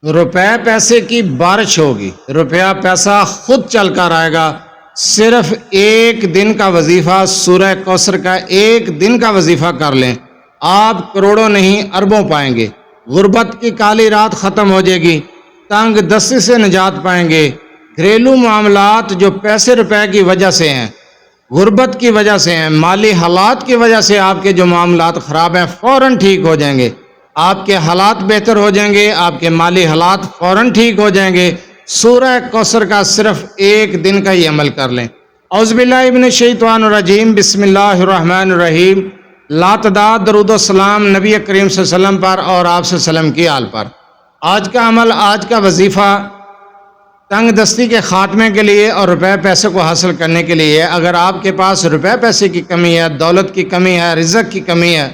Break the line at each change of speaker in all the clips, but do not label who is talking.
روپے پیسے کی بارش ہوگی، روپیہ پیسہ خود چل کر آئے گا۔ صرف ایک دن کا وظیفہ سورہ کوثر کا ایک دن کا وظیفہ کر لیں، آپ کروڑوں نہیں اربوں پائیں گے۔ غربت کی کالی رات ختم ہو جائے گی، تنگ دستی سے نجات پائیں گے۔ گھریلو معاملات جو پیسے روپے کی وجہ سے ہیں، غربت کی وجہ سے ہیں، مالی حالات کی وجہ سے آپ کے جو معاملات خراب ہیں فوراً ٹھیک ہو جائیں گے، آپ کے حالات بہتر ہو جائیں گے، آپ کے مالی حالات فوراً ٹھیک ہو جائیں گے۔ سورہ کوثر کا صرف ایک دن کا ہی عمل کر لیں۔ اعوذ باللہ من الشیطان الرجیم، بسم اللہ الرحمن الرحیم۔ لاتعداد درود و سلام نبی کریم صلی اللہ علیہ وسلم پر اور آپ صلی اللہ علیہ وسلم کی آل پر۔ آج کا عمل، آج کا وظیفہ تنگ دستی کے خاتمے کے لیے اور روپے پیسے کو حاصل کرنے کے لیے۔ اگر آپ کے پاس روپے پیسے کی کمی ہے، دولت کی کمی ہے، رزق کی کمی ہے،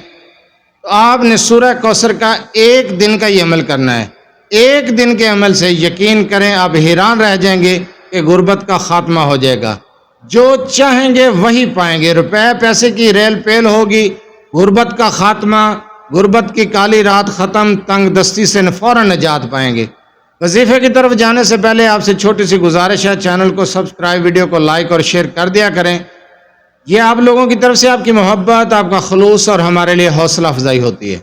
تو آپ نے سورہ کوثر کا ایک دن کا یہ عمل کرنا ہے۔ ایک دن کے عمل سے یقین کریں آپ حیران رہ جائیں گے کہ غربت کا خاتمہ ہو جائے گا۔ جو چاہیں گے وہی پائیں گے، روپے پیسے کی ریل پیل ہوگی، غربت کا خاتمہ، غربت کی کالی رات ختم، تنگ دستی سے فوراً نجات پائیں گے۔ وظیفے کی طرف جانے سے پہلے آپ سے چھوٹی سی گزارش ہے، چینل کو سبسکرائب، ویڈیو کو لائک اور شیئر کر دیا کریں۔ یہ آپ لوگوں کی طرف سے آپ کی محبت، آپ کا خلوص اور ہمارے لیے حوصلہ افزائی ہوتی ہے۔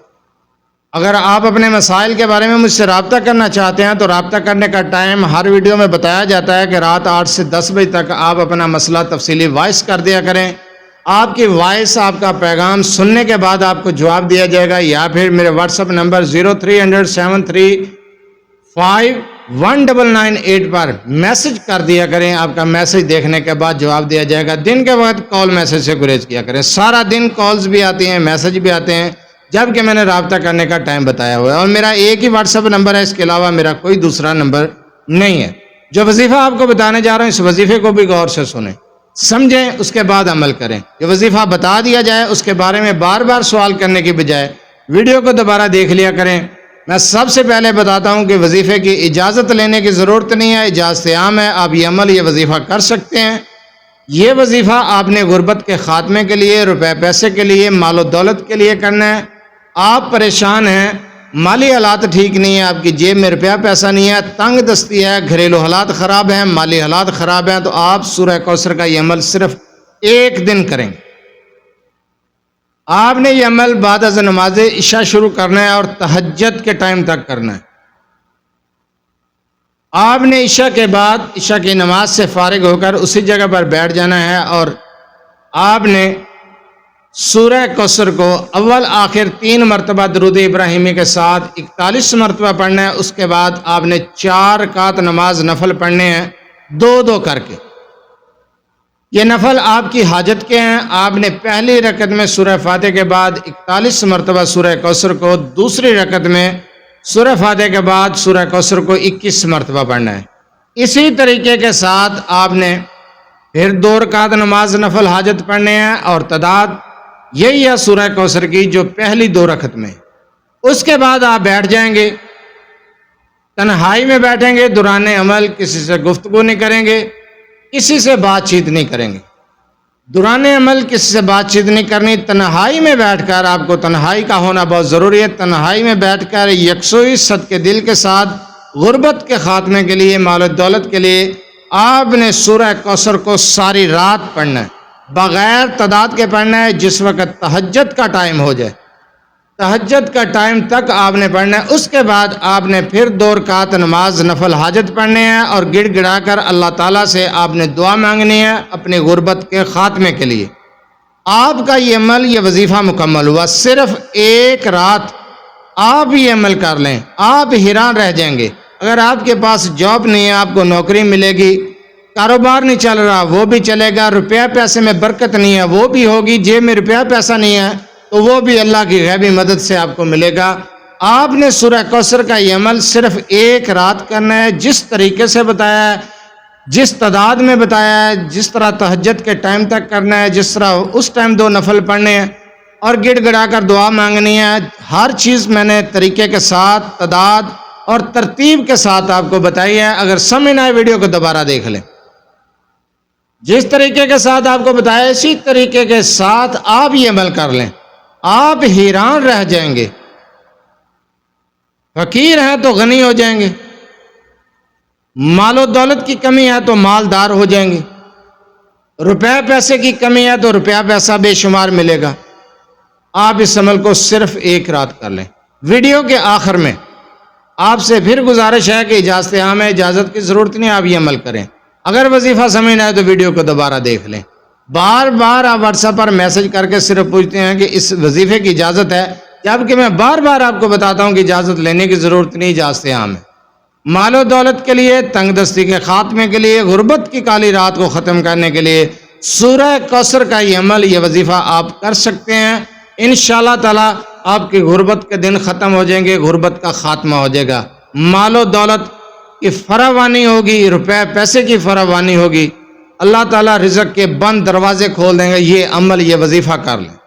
اگر آپ اپنے مسائل کے بارے میں مجھ سے رابطہ کرنا چاہتے ہیں تو رابطہ کرنے کا ٹائم ہر ویڈیو میں بتایا جاتا ہے کہ رات 8 سے 10 بجے تک آپ اپنا مسئلہ تفصیلی وائس کر دیا کریں۔ آپ کی وائس، آپ کا پیغام سننے کے بعد آپ کو جواب دیا جائے گا، یا پھر میرے واٹس ایپ نمبر 0300735198 پر میسج کر دیا کریں۔ آپ کا میسج دیکھنے کے بعد جواب دیا جائے گا۔ دن کے وقت کال میسج سے گریز کیا کریں، سارا دن کالز بھی آتی ہیں، میسج بھی آتے ہیں، جبکہ میں نے رابطہ کرنے کا ٹائم بتایا ہوا ہے، اور میرا ایک ہی واٹس ایپ نمبر ہے، اس کے علاوہ میرا کوئی دوسرا نمبر نہیں ہے۔ جو وظیفہ آپ کو بتانے جا رہا ہوں، اس وظیفے کو بھی غور سے سنیں، سمجھیں، اس کے بعد عمل کریں۔ یہ وظیفہ بتا دیا جائے، اس کے بارے میں بار بار سوال کرنے کی بجائے ویڈیو کو دوبارہ دیکھ لیا کریں۔ میں سب سے پہلے بتاتا ہوں کہ وظیفے کی اجازت لینے کی ضرورت نہیں ہے، اجازت عام ہے، آپ یہ عمل، یہ وظیفہ کر سکتے ہیں۔ یہ وظیفہ آپ نے غربت کے خاتمے کے لیے، روپے پیسے کے لیے، مال و دولت کے لیے کرنا ہے۔ آپ پریشان ہیں، مالی حالات ٹھیک نہیں ہے، آپ کی جیب میں روپیہ پیسہ نہیں ہے، تنگ دستی ہے، گھریلو حالات خراب ہیں، مالی حالات خراب ہیں، تو آپ سورہ کوثر کا یہ عمل صرف ایک دن کریں۔ آپ نے یہ عمل بعد از نماز عشاء شروع کرنا ہے اور تہجد کے ٹائم تک کرنا ہے۔ آپ نے عشاء کے بعد، عشاء کی نماز سے فارغ ہو کر اسی جگہ پر بیٹھ جانا ہے، اور آپ نے سورہ کوثر کو اول آخر 3 مرتبہ درود ابراہیمی کے ساتھ 41 مرتبہ پڑھنا ہے۔ اس کے بعد آپ نے 4 رکعت نماز نفل پڑھنے ہیں، 2 کر کے۔ یہ نفل آپ کی حاجت کے ہیں۔ آپ نے پہلی رکعت میں سورہ فاتحہ کے بعد 41 مرتبہ سورہ کوثر کو، دوسری رکعت میں سورہ فاتحہ کے بعد سورہ کوثر کو 21 مرتبہ پڑھنا ہے۔ اسی طریقے کے ساتھ آپ نے پھر 2 رکعت نماز نفل حاجت پڑھنے ہیں، اور تعداد یہی ہے سورہ کوثر کی جو پہلی 2 رکعت میں۔ اس کے بعد آپ بیٹھ جائیں گے، تنہائی میں بیٹھیں گے، دوران عمل کسی سے گفتگو نہیں کریں گے، کسی سے بات چیت نہیں کریں گے۔ دوران عمل کسی سے بات چیت نہیں کرنی، تنہائی میں بیٹھ کر، آپ کو تنہائی کا ہونا بہت ضروری ہے، تنہائی میں بیٹھ کر یکسوئی صدقے دل کے ساتھ غربت کے خاتمے کے لیے، مال و دولت کے لیے آپ نے سورہ کوثر کو ساری رات پڑھنا ہے، بغیر تعداد کے پڑھنا ہے۔ جس وقت تہجد کا ٹائم ہو جائے، تہجد کا ٹائم تک آپ نے پڑھنا ہے۔ اس کے بعد آپ نے پھر 2 رکعت نماز نفل حاجت پڑھنے ہیں، اور گڑ گڑا کر اللہ تعالیٰ سے آپ نے دعا مانگنی ہے اپنی غربت کے خاتمے کے لیے۔ آپ کا یہ عمل، یہ وظیفہ مکمل ہوا۔ صرف ایک رات آپ یہ عمل کر لیں، آپ حیران رہ جائیں گے۔ اگر آپ کے پاس جاب نہیں ہے، آپ کو نوکری ملے گی، کاروبار نہیں چل رہا، وہ بھی چلے گا، روپیہ پیسے میں برکت نہیں ہے، وہ بھی ہوگی، جیب میں روپیہ پیسہ نہیں ہے تو وہ بھی اللہ کی غیبی مدد سے آپ کو ملے گا۔ آپ نے سورہ کوثر کا یہ عمل صرف ایک رات کرنا ہے، جس طریقے سے بتایا ہے، جس تعداد میں بتایا ہے، جس طرح تہجد کے ٹائم تک کرنا ہے، جس طرح اس ٹائم 2 نفل پڑھنے ہیں اور گڑ گڑا کر دعا مانگنی ہے۔ ہر چیز میں نے طریقے کے ساتھ، تعداد اور ترتیب کے ساتھ آپ کو بتائی ہے۔ اگر سمجھ نہ آئے ویڈیو کو دوبارہ دیکھ لیں۔ جس طریقے کے ساتھ آپ کو بتایا، اسی طریقے کے ساتھ آپ یہ عمل کر لیں، آپ حیران رہ جائیں گے۔ فقیر ہیں تو غنی ہو جائیں گے، مال و دولت کی کمی ہے تو مالدار ہو جائیں گے، روپے پیسے کی کمی ہے تو روپیہ پیسہ بے شمار ملے گا۔ آپ اس عمل کو صرف ایک رات کر لیں۔ ویڈیو کے آخر میں آپ سے پھر گزارش ہے کہ اجازت عام ہے، اجازت کی ضرورت نہیں، آپ یہ عمل کریں۔ اگر وظیفہ سمجھ نہ آئے تو ویڈیو کو دوبارہ دیکھ لیں۔ بار بار آپ واٹس ایپ پر میسج کر کے صرف پوچھتے ہیں کہ اس وظیفے کی اجازت ہے، جبکہ میں بار بار آپ کو بتاتا ہوں کہ اجازت لینے کی ضرورت نہیں، اجازت عام ہے۔ مال و دولت کے لیے، تنگ دستی کے خاتمے کے لیے، غربت کی کالی رات کو ختم کرنے کے لیے سورہ کوثر کا یہ عمل، یہ وظیفہ آپ کر سکتے ہیں۔ انشاءاللہ تعالی آپ کی غربت کے دن ختم ہو جائیں گے، غربت کا خاتمہ ہو جائے گا، مال و دولت کی فراوانی ہوگی، روپے پیسے کی فراوانی ہوگی، اللہ تعالیٰ رزق کے بند دروازے کھول دیں گے۔ یہ عمل، یہ وظیفہ کر لیں۔